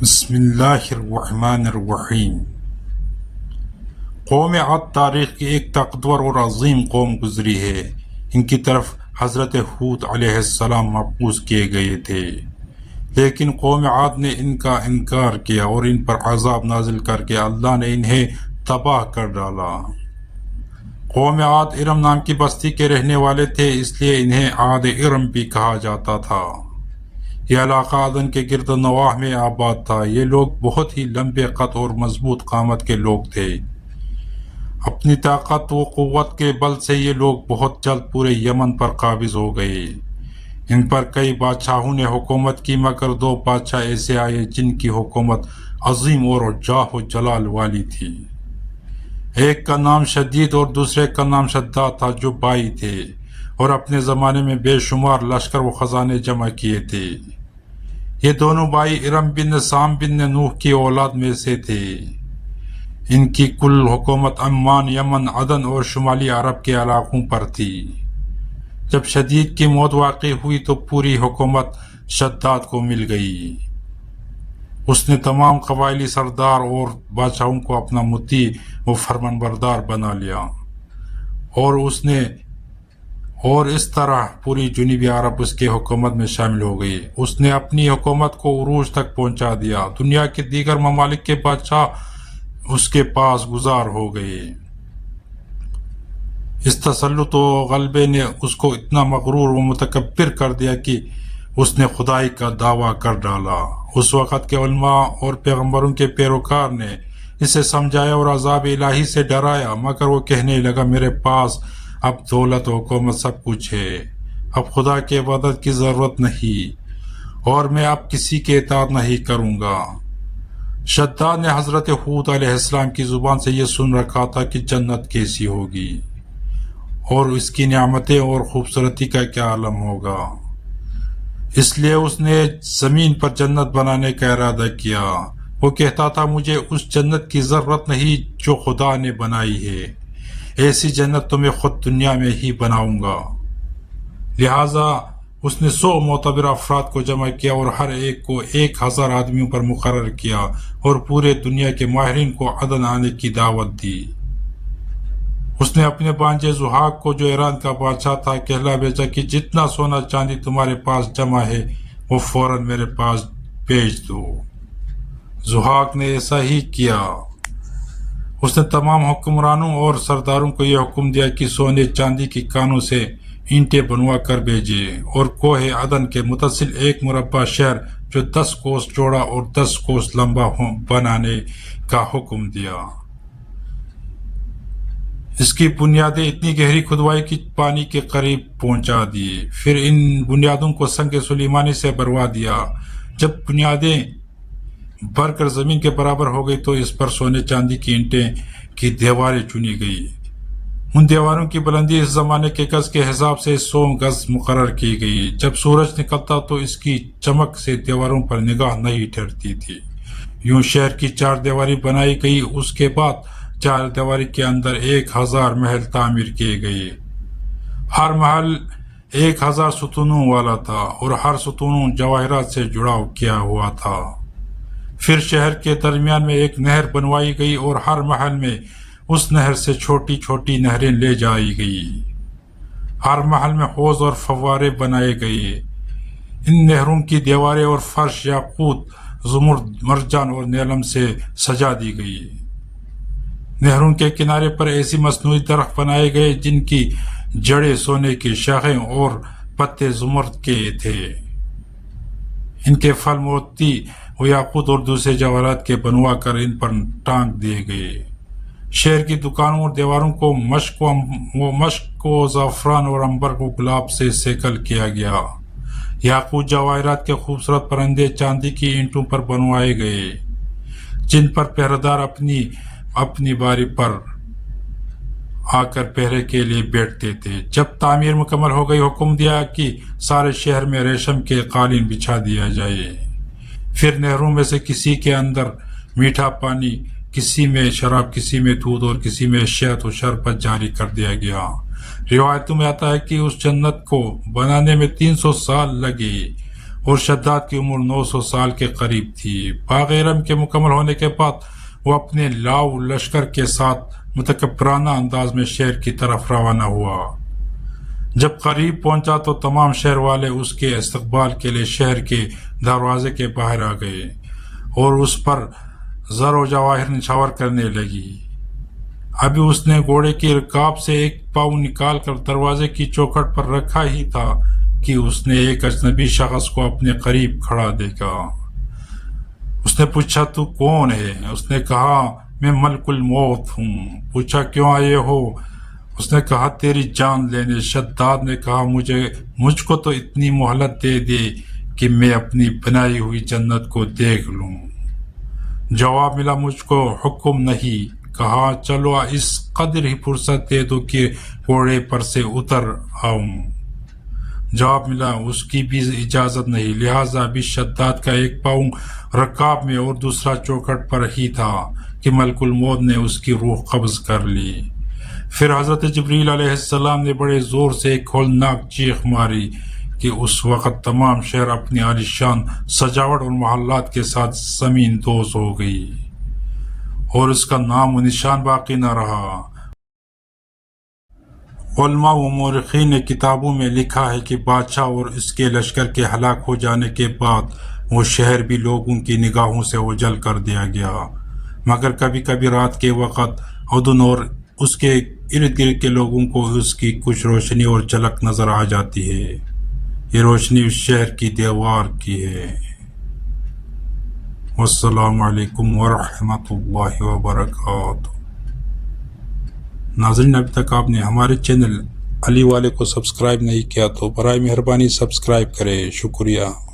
بسم اللہ الرحمن الرحیم۔ قوم عاد تاریخ کی ایک طاقتور اور عظیم قوم گزری ہے۔ ان کی طرف حضرت ہود علیہ السلام مبعوث کیے گئے تھے، لیکن قوم عاد نے ان کا انکار کیا اور ان پر عذاب نازل کر کے اللہ نے انہیں تباہ کر ڈالا۔ قوم عاد ارم نام کی بستی کے رہنے والے تھے، اس لیے انہیں عاد ارم بھی کہا جاتا تھا۔ یہ علاقہ عدن کے گرد و نواح میں آباد تھا۔ یہ لوگ بہت ہی لمبے قد اور مضبوط قامت کے لوگ تھے۔ اپنی طاقت و قوت کے بل سے یہ لوگ بہت جلد پورے یمن پر قابض ہو گئے۔ ان پر کئی بادشاہوں نے حکومت کی، مگر دو بادشاہ ایسے آئے جن کی حکومت عظیم اور جاہ و جلال والی تھی۔ ایک کا نام شدید اور دوسرے کا نام شداد تھا، جو بھائی تھے اور اپنے زمانے میں بے شمار لشکر و خزانے جمع کیے تھے۔ یہ دونوں بھائی ارم بن سام بن نوح کی اولاد میں سے تھے۔ ان کی کل حکومت عمان، یمن، عدن اور شمالی عرب کے علاقوں پر تھی۔ جب شدید کی موت واقع ہوئی تو پوری حکومت شداد کو مل گئی۔ اس نے تمام قبائلی سردار اور بادشاہوں کو اپنا مطیع و فرمانبردار بنا لیا، اور اس طرح پوری جنوبی عرب اس کے حکومت میں شامل ہو گئی۔ اس نے اپنی حکومت کو عروج تک پہنچا دیا۔ دنیا کے دیگر ممالک کے بادشاہ اس کے پاس گزار ہو گئے۔ اس تسلط و غلبے نے اس کو اتنا مغرور و متکبر کر دیا کہ اس نے خدائی کا دعویٰ کر ڈالا۔ اس وقت کے علماء اور پیغمبروں کے پیروکار نے اسے سمجھایا اور عذاب الہی سے ڈرایا، مگر وہ کہنے لگا، میرے پاس اب دولت و حکومت سب کچھ ہے، اب خدا کی عبادت کی ضرورت نہیں، اور میں اب کسی کی اطاعت نہیں کروں گا۔ شداد نے حضرت ہود علیہ السلام کی زبان سے یہ سن رکھا تھا کہ جنت کیسی ہوگی اور اس کی نعمتیں اور خوبصورتی کا کیا عالم ہوگا، اس لیے اس نے زمین پر جنت بنانے کا ارادہ کیا۔ وہ کہتا تھا، مجھے اس جنت کی ضرورت نہیں جو خدا نے بنائی ہے، ایسی جنت تو میں خود دنیا میں ہی بناؤں گا۔ لہٰذا اس نے 100 معتبر افراد کو جمع کیا اور ہر ایک کو 1000 آدمیوں پر مقرر کیا، اور پورے دنیا کے ماہرین کو عدن آنے کی دعوت دی۔ اس نے اپنے بانجے زحاق کو، جو ایران کا بادشاہ تھا، کہلا بھیجا کہ جتنا سونا چاندی تمہارے پاس جمع ہے وہ فوراً میرے پاس بھیج دو۔ زحاق نے ایسا ہی کیا۔ اس نے تمام حکمرانوں اور سرداروں کو یہ حکم دیا کہ سونے چاندی کی کانوں سے اینٹیں بنوا کر بھیجے، اور کوہ عدن کے متصل ایک مربع شہر جو 10 کوس چوڑا اور 10 کوس لمبا بنانے کا حکم دیا۔ اس کی بنیادیں اتنی گہری کھدوائی کہ پانی کے قریب پہنچا دی، پھر ان بنیادوں کو سنگ سلیمانی سے بھروا دیا۔ جب بنیادیں بھر کر زمین کے برابر ہو گئی تو اس پر سونے چاندی کی اینٹیں کی دیواریں چنی گئی۔ ان دیواروں کی بلندی اس زمانے کے گز کے حساب سے 100 گز مقرر کی گئی۔ جب سورج نکلتا تو اس کی چمک سے دیواروں پر نگاہ نہیں ٹھہرتی تھی۔ یوں شہر کی 4 دیواری بنائی گئی۔ اس کے بعد 4 دیواری کے اندر 1000 محل تعمیر کیے گئے۔ ہر محل 1000 ستونوں والا تھا، اور ہر ستون جواہرات سے جڑاؤ کیا ہوا تھا۔ پھر شہر کے درمیان میں ایک نہر بنوائی گئی، اور ہر محل میں اس نہر سے چھوٹی چھوٹی نہریں لے جائی گئی۔ ہر محل میں حوض اور فوارے بنائے گئے۔ ان نہروں کی دیواریں اور فرش یاقوت، زمرد، مرجان اور نیلم سے سجا دی گئی۔ نہروں کے کنارے پر ایسی مصنوعی درخت بنائے گئے جن کی جڑیں سونے کی، شاخیں اور پتے زمرد کے تھے۔ ان کے پھل موتی و یاقوت اور دوسرے جواہرات کے بنوا کر ان پر ٹانگ دیے گئے۔ شہر کی دکانوں اور دیواروں کو مشق و زعفران اور عنبر و گلاب سے سیکل کیا گیا۔ یاقوت جواہرات کے خوبصورت پرندے چاندی کی اینٹوں پر بنوائے گئے، جن پر پہرےدار اپنی باری پر آ کر پہرے کے لیے بیٹھتے تھے۔ جب تعمیر مکمل ہو گئی، حکم دیا کہ سارے شہر میں ریشم کے قالین بچھا دیا جائے۔ پھر نہروں میں سے کسی کے اندر میٹھا پانی، کسی میں شراب، کسی میں دودھ اور کسی میں شہد و شربت جاری کر دیا گیا۔ روایتوں میں آتا ہے کہ اس جنت کو بنانے میں 300 سال لگے، اور شداد کی عمر 900 سال کے قریب تھی۔ باغ ارم کے مکمل ہونے کے بعد وہ اپنے لاؤ لشکر کے ساتھ متکبرانہ انداز میں شہر کی طرف روانہ ہوا۔ جب قریب پہنچا تو تمام شہر والے اس کے استقبال کے لیے شہر کے دروازے کے باہر آ گئے اور اس پر زر و جواہر نچھاور کرنے لگی۔ ابھی اس نے گھوڑے کی رکاب سے ایک پاؤں نکال کر دروازے کی چوکھٹ پر رکھا ہی تھا کہ اس نے ایک اجنبی شخص کو اپنے قریب کھڑا دیکھا۔ اس نے پوچھا تو کون ہے؟ اس نے کہا میں ملک الموت ہوں۔ پوچھا کیوں آئے ہو؟ اس نے کہا تیری جان لینے۔ شداد نے کہا مجھ کو تو اتنی مہلت دے دے کہ میں اپنی بنائی ہوئی جنت کو دیکھ لوں۔ جواب ملا مجھ کو حکم نہیں۔ کہا چلو اس قدر ہی فرصت دے دو کہ گھوڑے پر سے اتر آؤں۔ جواب ملا اس کی بھی اجازت نہیں، لہٰذا بھی شداد کا ایک پاؤں رکاب میں اور دوسرا چوکھٹ پر ہی تھا کہ ملک الموت نے اس کی روح قبض کر لی۔ پھر حضرت جبریل علیہ السلام نے بڑے زور سے ایک ہولناک چیخ ماری کہ اس وقت تمام شہر اپنی عالیشان سجاوٹ اور محلات کے ساتھ زمین دوز ہو گئی اور اس کا نام و نشان باقی نہ رہا۔ علماء و مورخین نے کتابوں میں لکھا ہے کہ بادشاہ اور اس کے لشکر کے ہلاک ہو جانے کے بعد وہ شہر بھی لوگوں کی نگاہوں سے اوجھل کر دیا گیا، مگر کبھی کبھی رات کے وقت عدن اور اس کے ارد گرد کے لوگوں کو اس کی کچھ روشنی اور جھلک نظر آ جاتی ہے۔ یہ روشنی اس شہر کی دیوار کی ہے۔ والسلام علیکم ورحمۃ اللہ وبرکاتہ۔ ناظرین ابھی تک آپ نے ہمارے چینل علی والے کو سبسکرائب نہیں کیا تو برائے مہربانی سبسکرائب کریں، شکریہ۔